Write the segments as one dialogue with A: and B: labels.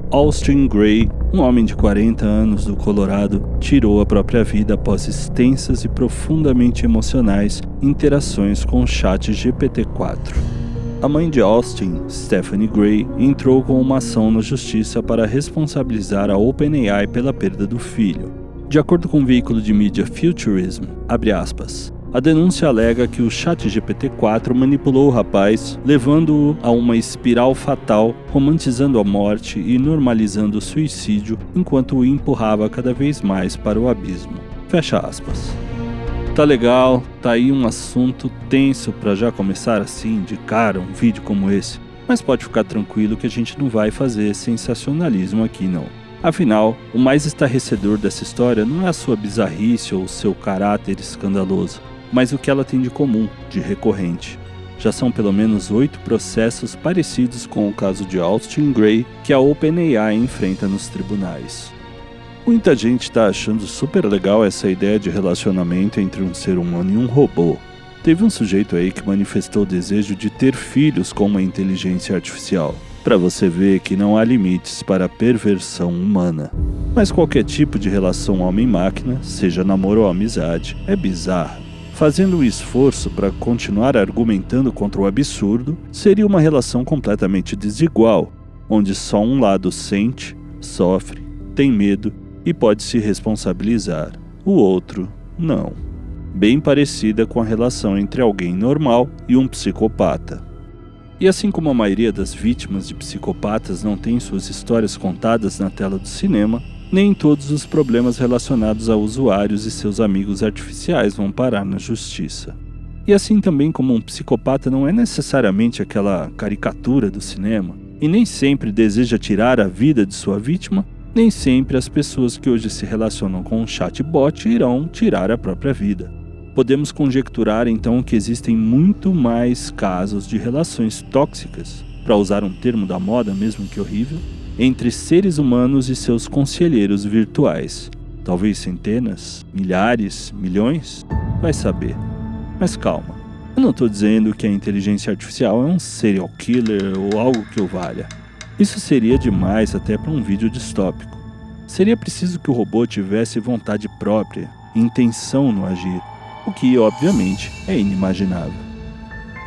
A: Austin Gray, um homem de 40 anos do Colorado, tirou a própria vida após extensas e profundamente emocionais interações com o ChatGPT-4. A mãe de Austin, Stephanie Gray, entrou com uma ação na justiça para responsabilizar a OpenAI pela perda do filho. De acordo com o veículo de mídia Futurism, abre aspas, a denúncia alega que o ChatGPT-4 manipulou o rapaz, levando-o a uma espiral fatal, romantizando a morte e normalizando o suicídio enquanto o empurrava cada vez mais para o abismo. Fecha aspas. Tá legal, tá aí um assunto tenso para já começar assim, de cara, um vídeo como esse. Mas pode ficar tranquilo que a gente não vai fazer sensacionalismo aqui não. Afinal, o mais estarrecedor dessa história não é a sua bizarrice ou o seu caráter escandaloso, mas o que ela tem de comum, de recorrente. Já são pelo menos 8 processos parecidos com o caso de Austin Gray que a OpenAI enfrenta nos tribunais. Muita gente está achando super legal essa ideia de relacionamento entre um ser humano e um robô. Teve um sujeito aí que manifestou o desejo de ter filhos com uma inteligência artificial, para você ver que não há limites para a perversão humana. Mas qualquer tipo de relação homem-máquina, seja namoro ou amizade, é bizarro. Fazendo o esforço para continuar argumentando contra o absurdo, seria uma relação completamente desigual, onde só um lado sente, sofre, tem medo e pode se responsabilizar, o outro não. Bem parecida com a relação entre alguém normal e um psicopata. E assim como a maioria das vítimas de psicopatas não tem suas histórias contadas na tela do cinema, nem todos os problemas relacionados a usuários e seus amigos artificiais vão parar na justiça. E assim também como um psicopata não é necessariamente aquela caricatura do cinema, e nem sempre deseja tirar a vida de sua vítima, nem sempre as pessoas que hoje se relacionam com um chatbot irão tirar a própria vida. Podemos conjecturar então que existem muito mais casos de relações tóxicas, para usar um termo da moda mesmo que horrível, entre seres humanos e seus conselheiros virtuais. Talvez centenas, milhares, milhões? Vai saber. Mas calma, eu não estou dizendo que a inteligência artificial é um serial killer ou algo que o valha. Isso seria demais até para um vídeo distópico. Seria preciso que o robô tivesse vontade própria e intenção no agir, o que, obviamente, é inimaginável.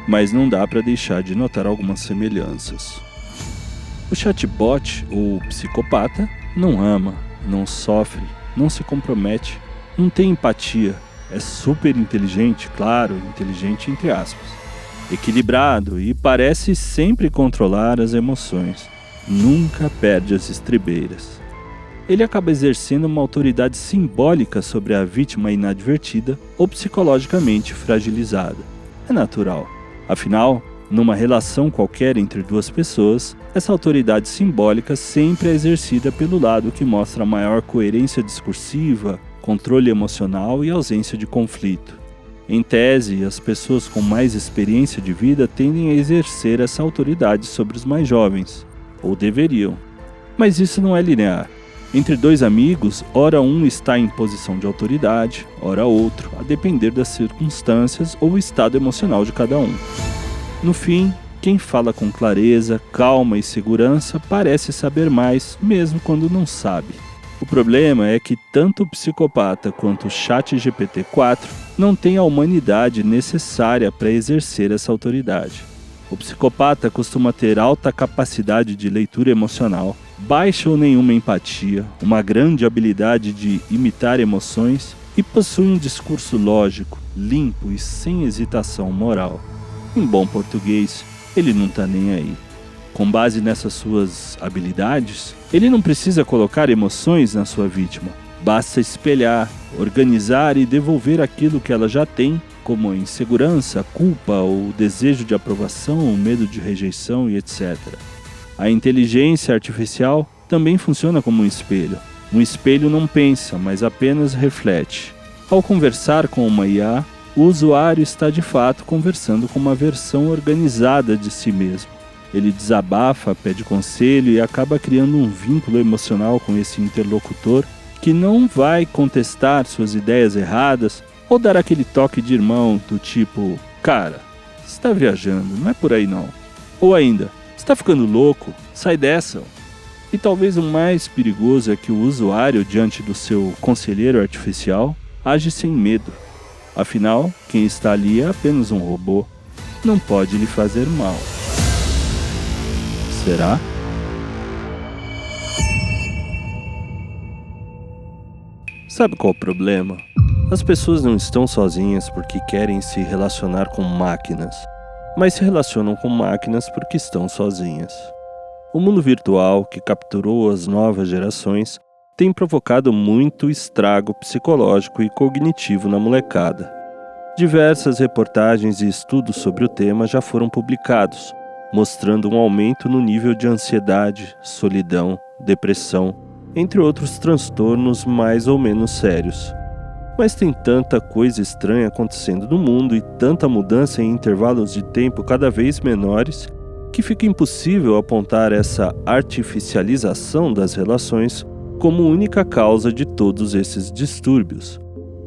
A: Mas não dá para deixar de notar algumas semelhanças. O chatbot, ou psicopata, não ama, não sofre, não se compromete, não tem empatia, é super inteligente, claro, inteligente entre aspas, equilibrado e parece sempre controlar as emoções, nunca perde as estribeiras. Ele acaba exercendo uma autoridade simbólica sobre a vítima inadvertida ou psicologicamente fragilizada. É natural, afinal, numa relação qualquer entre duas pessoas, essa autoridade simbólica sempre é exercida pelo lado que mostra maior coerência discursiva, controle emocional e ausência de conflito. Em tese, as pessoas com mais experiência de vida tendem a exercer essa autoridade sobre os mais jovens, ou deveriam. Mas isso não é linear. Entre dois amigos, ora um está em posição de autoridade, ora outro, a depender das circunstâncias ou o estado emocional de cada um. No fim, quem fala com clareza, calma e segurança parece saber mais, mesmo quando não sabe. O problema é que tanto o psicopata quanto o ChatGPT-4 não têm a humanidade necessária para exercer essa autoridade. O psicopata costuma ter alta capacidade de leitura emocional, baixa ou nenhuma empatia, uma grande habilidade de imitar emoções e possui um discurso lógico, limpo e sem hesitação moral. Em bom português, ele não tá nem aí. Com base nessas suas habilidades, ele não precisa colocar emoções na sua vítima. Basta espelhar, organizar e devolver aquilo que ela já tem, como a insegurança, a culpa, o desejo de aprovação, o medo de rejeição e etc. A inteligência artificial também funciona como um espelho. Um espelho não pensa, mas apenas reflete. Ao conversar com uma IA, o usuário está de fato conversando com uma versão organizada de si mesmo. Ele desabafa, pede conselho e acaba criando um vínculo emocional com esse interlocutor que não vai contestar suas ideias erradas ou dar aquele toque de irmão do tipo, cara, você está viajando, não é por aí não. Ou ainda, você está ficando louco, sai dessa. E talvez o mais perigoso é que o usuário, diante do seu conselheiro artificial, age sem medo. Afinal, quem está ali é apenas um robô. Não pode lhe fazer mal. Será? Sabe qual é o problema? As pessoas não estão sozinhas porque querem se relacionar com máquinas, mas se relacionam com máquinas porque estão sozinhas. O mundo virtual, que capturou as novas gerações, tem provocado muito estrago psicológico e cognitivo na molecada. Diversas reportagens e estudos sobre o tema já foram publicados, mostrando um aumento no nível de ansiedade, solidão, depressão, entre outros transtornos mais ou menos sérios. Mas tem tanta coisa estranha acontecendo no mundo e tanta mudança em intervalos de tempo cada vez menores que fica impossível apontar essa artificialização das relações como única causa de todos esses distúrbios.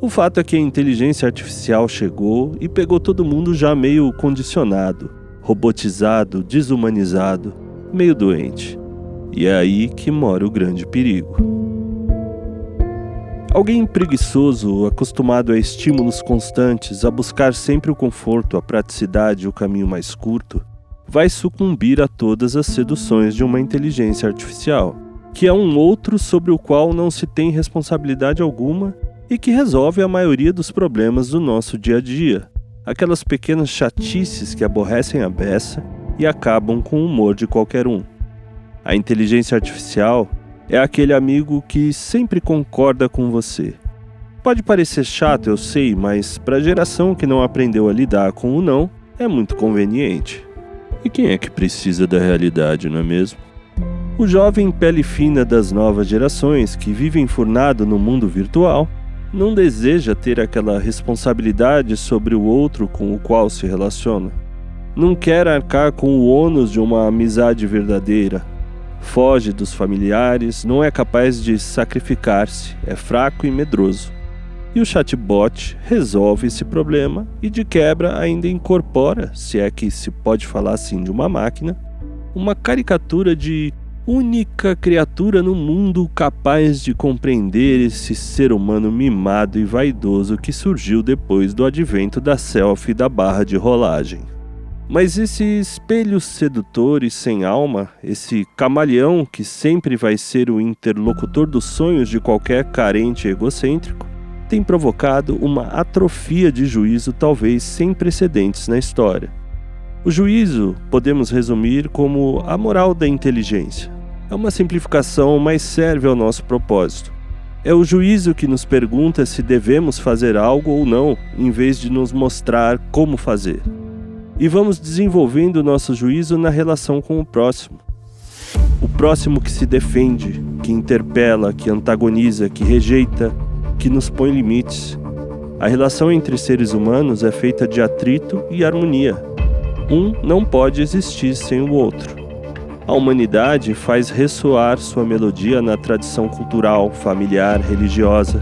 A: O fato é que a inteligência artificial chegou e pegou todo mundo já meio condicionado, robotizado, desumanizado, meio doente. E é aí que mora o grande perigo. Alguém preguiçoso, acostumado a estímulos constantes, a buscar sempre o conforto, a praticidade e o caminho mais curto, vai sucumbir a todas as seduções de uma inteligência artificial, que é um outro sobre o qual não se tem responsabilidade alguma e que resolve a maioria dos problemas do nosso dia a dia, aquelas pequenas chatices que aborrecem a beça e acabam com o humor de qualquer um. A inteligência artificial é aquele amigo que sempre concorda com você. Pode parecer chato, eu sei, mas para a geração que não aprendeu a lidar com o não, é muito conveniente. E quem é que precisa da realidade, não é mesmo? O jovem pele fina das novas gerações que vive enfurnado no mundo virtual não deseja ter aquela responsabilidade sobre o outro com o qual se relaciona. Não quer arcar com o ônus de uma amizade verdadeira. Foge dos familiares, não é capaz de sacrificar-se, é fraco e medroso. E o chatbot resolve esse problema e de quebra ainda incorpora, se é que se pode falar assim de uma máquina, uma caricatura de única criatura no mundo capaz de compreender esse ser humano mimado e vaidoso que surgiu depois do advento da selfie e da barra de rolagem. Mas esse espelho sedutor e sem alma, esse camaleão que sempre vai ser o interlocutor dos sonhos de qualquer carente egocêntrico, tem provocado uma atrofia de juízo talvez sem precedentes na história. O juízo podemos resumir como a moral da inteligência. É uma simplificação, mas serve ao nosso propósito. É o juízo que nos pergunta se devemos fazer algo ou não, em vez de nos mostrar como fazer. E vamos desenvolvendo nosso juízo na relação com o próximo. O próximo que se defende, que interpela, que antagoniza, que rejeita, que nos põe limites. A relação entre seres humanos é feita de atrito e harmonia. Um não pode existir sem o outro. A humanidade faz ressoar sua melodia na tradição cultural, familiar, religiosa.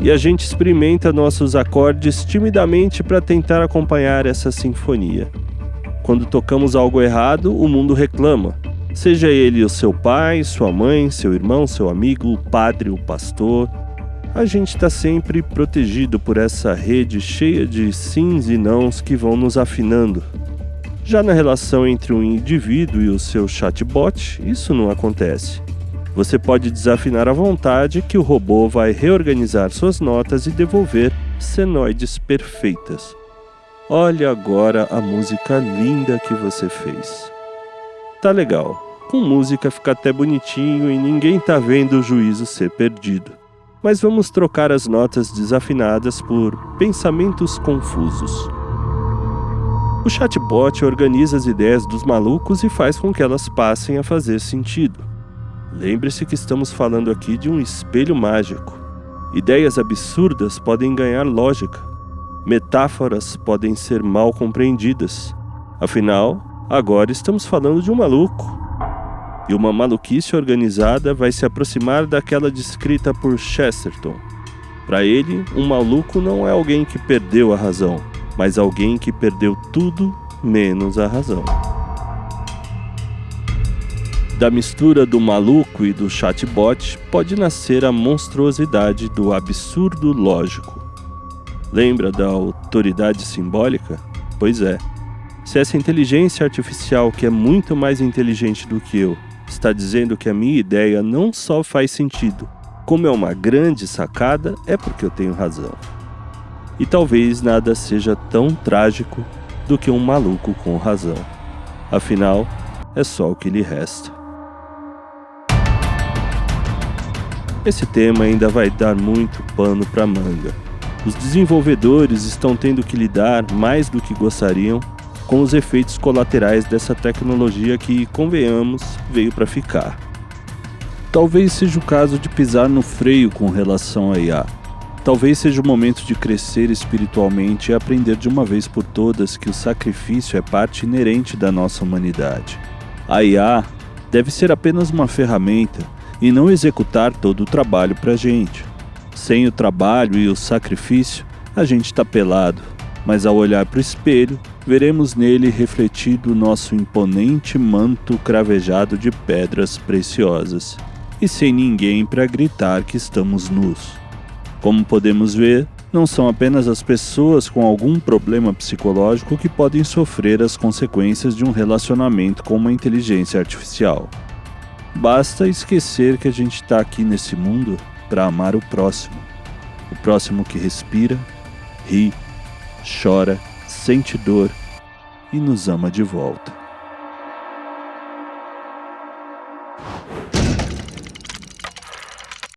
A: E a gente experimenta nossos acordes timidamente para tentar acompanhar essa sinfonia. Quando tocamos algo errado, o mundo reclama. Seja ele o seu pai, sua mãe, seu irmão, seu amigo, o padre, o pastor. A gente está sempre protegido por essa rede cheia de sims e nãos que vão nos afinando. Já na relação entre um indivíduo e o seu chatbot, isso não acontece. Você pode desafinar à vontade que o robô vai reorganizar suas notas e devolver senoides perfeitas. Olha agora a música linda que você fez. Tá legal, com música fica até bonitinho e ninguém tá vendo o juízo ser perdido. Mas vamos trocar as notas desafinadas por pensamentos confusos. O chatbot organiza as ideias dos malucos e faz com que elas passem a fazer sentido. Lembre-se que estamos falando aqui de um espelho mágico. Ideias absurdas podem ganhar lógica. Metáforas podem ser mal compreendidas. Afinal, agora estamos falando de um maluco. E uma maluquice organizada vai se aproximar daquela descrita por Chesterton. Para ele, um maluco não é alguém que perdeu a razão, mas alguém que perdeu tudo menos a razão. Da mistura do maluco e do chatbot pode nascer a monstruosidade do absurdo lógico. Lembra da autoridade simbólica? Pois é. Se essa inteligência artificial, que é muito mais inteligente do que eu, está dizendo que a minha ideia não só faz sentido, como é uma grande sacada, é porque eu tenho razão. E talvez nada seja tão trágico do que um maluco com razão. Afinal, é só o que lhe resta. Esse tema ainda vai dar muito pano para manga. Os desenvolvedores estão tendo que lidar, mais do que gostariam, com os efeitos colaterais dessa tecnologia que, convenhamos, veio para ficar. Talvez seja o caso de pisar no freio com relação à IA. Talvez seja o momento de crescer espiritualmente e aprender de uma vez por todas que o sacrifício é parte inerente da nossa humanidade. A IA deve ser apenas uma ferramenta e não executar todo o trabalho para a gente. Sem o trabalho e o sacrifício, a gente está pelado, mas ao olhar para o espelho, veremos nele refletido o nosso imponente manto cravejado de pedras preciosas, e sem ninguém para gritar que estamos nus. Como podemos ver, não são apenas as pessoas com algum problema psicológico que podem sofrer as consequências de um relacionamento com uma inteligência artificial. Basta esquecer que a gente está aqui nesse mundo para amar o próximo que respira, ri, chora, sente dor e nos ama de volta.